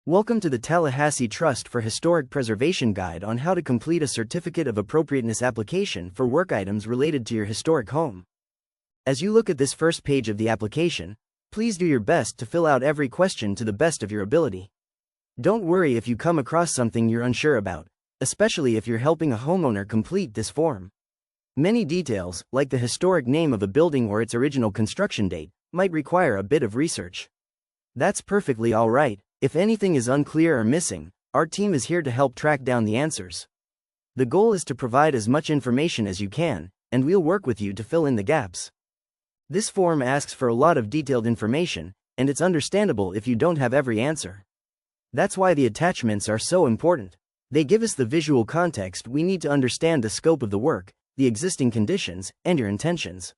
Welcome to the Tallahassee Trust for Historic Preservation Guide on how to complete a Certificate of Appropriateness application for work items related to your historic home. As you look at this first page of the application, please do your best to fill out every question to the best of your ability. Don't worry if you come across something you're unsure about, especially if you're helping a homeowner complete this form. Many details, like the historic name of a building or its original construction date, might require a bit of research. That's perfectly all right. If anything is unclear or missing, our team is here to help track down the answers. The goal is to provide as much information as you can, and we'll work with you to fill in the gaps. This form asks for a lot of detailed information, and it's understandable if you don't have every answer. That's why the attachments are so important. They give us the visual context we need to understand the scope of the work, the existing conditions, and your intentions.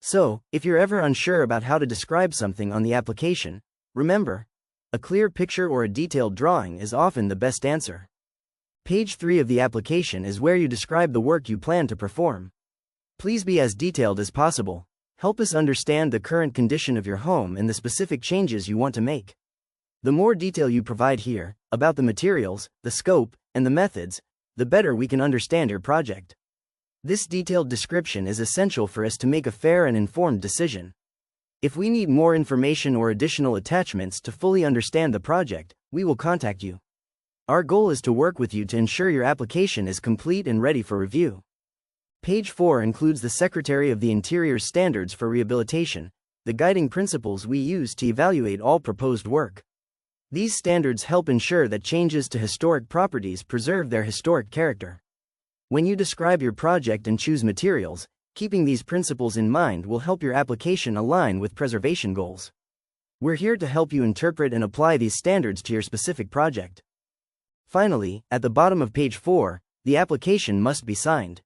So, if you're ever unsure about how to describe something on the application, remember, a clear picture or a detailed drawing is often the best answer. Page 3 of the application is where you describe the work you plan to perform. Please be as detailed as possible. Help us understand the current condition of your home and the specific changes you want to make. The more detail you provide here, about the materials, the scope, and the methods, the better we can understand your project. This detailed description is essential for us to make a fair and informed decision. If we need more information or additional attachments to fully understand the project, we will contact you. Our goal is to work with you to ensure your application is complete and ready for review. Page 4 includes the Secretary of the Interior's standards for rehabilitation, the guiding principles we use to evaluate all proposed work. These standards help ensure that changes to historic properties preserve their historic character. When you describe your project and choose materials, keeping these principles in mind will help your application align with preservation goals. We're here to help you interpret and apply these standards to your specific project. Finally, at the bottom of page 4, the application must be signed.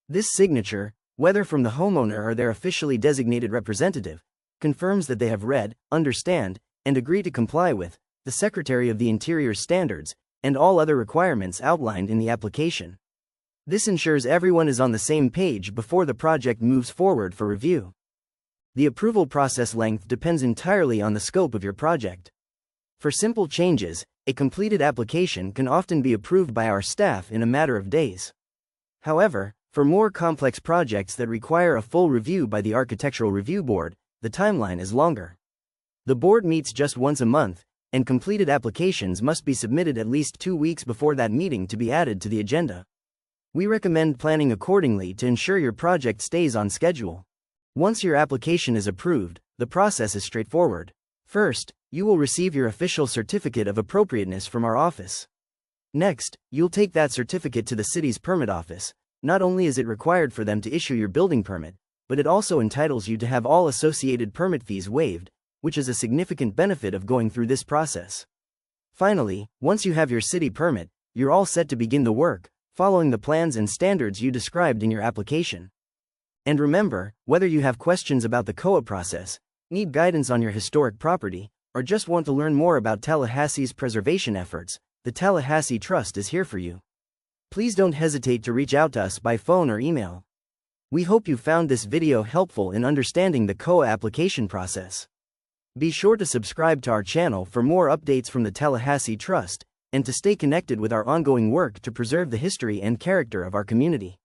This signature, whether from the homeowner or their officially designated representative, confirms that they have read, understand, and agree to comply with the Secretary of the Interior's standards and all other requirements outlined in the application. This ensures everyone is on the same page before the project moves forward for review. The approval process length depends entirely on the scope of your project. For simple changes, a completed application can often be approved by our staff in a matter of days. However, for more complex projects that require a full review by the Architectural Review Board, the timeline is longer. The board meets just once a month, and completed applications must be submitted at least 2 weeks before that meeting to be added to the agenda. We recommend planning accordingly to ensure your project stays on schedule. Once your application is approved, the process is straightforward. First, you will receive your official Certificate of Appropriateness from our office. Next, you'll take that certificate to the city's permit office. Not only is it required for them to issue your building permit, but it also entitles you to have all associated permit fees waived, which is a significant benefit of going through this process. Finally, once you have your city permit, you're all set to begin the work, following the plans and standards you described in your application. And remember, whether you have questions about the COA process, need guidance on your historic property, or just want to learn more about Tallahassee's preservation efforts, the Tallahassee Trust is here for you. Please don't hesitate to reach out to us by phone or email. We hope you found this video helpful in understanding the COA application process. Be sure to subscribe to our channel for more updates from the Tallahassee Trust, and to stay connected with our ongoing work to preserve the history and character of our community.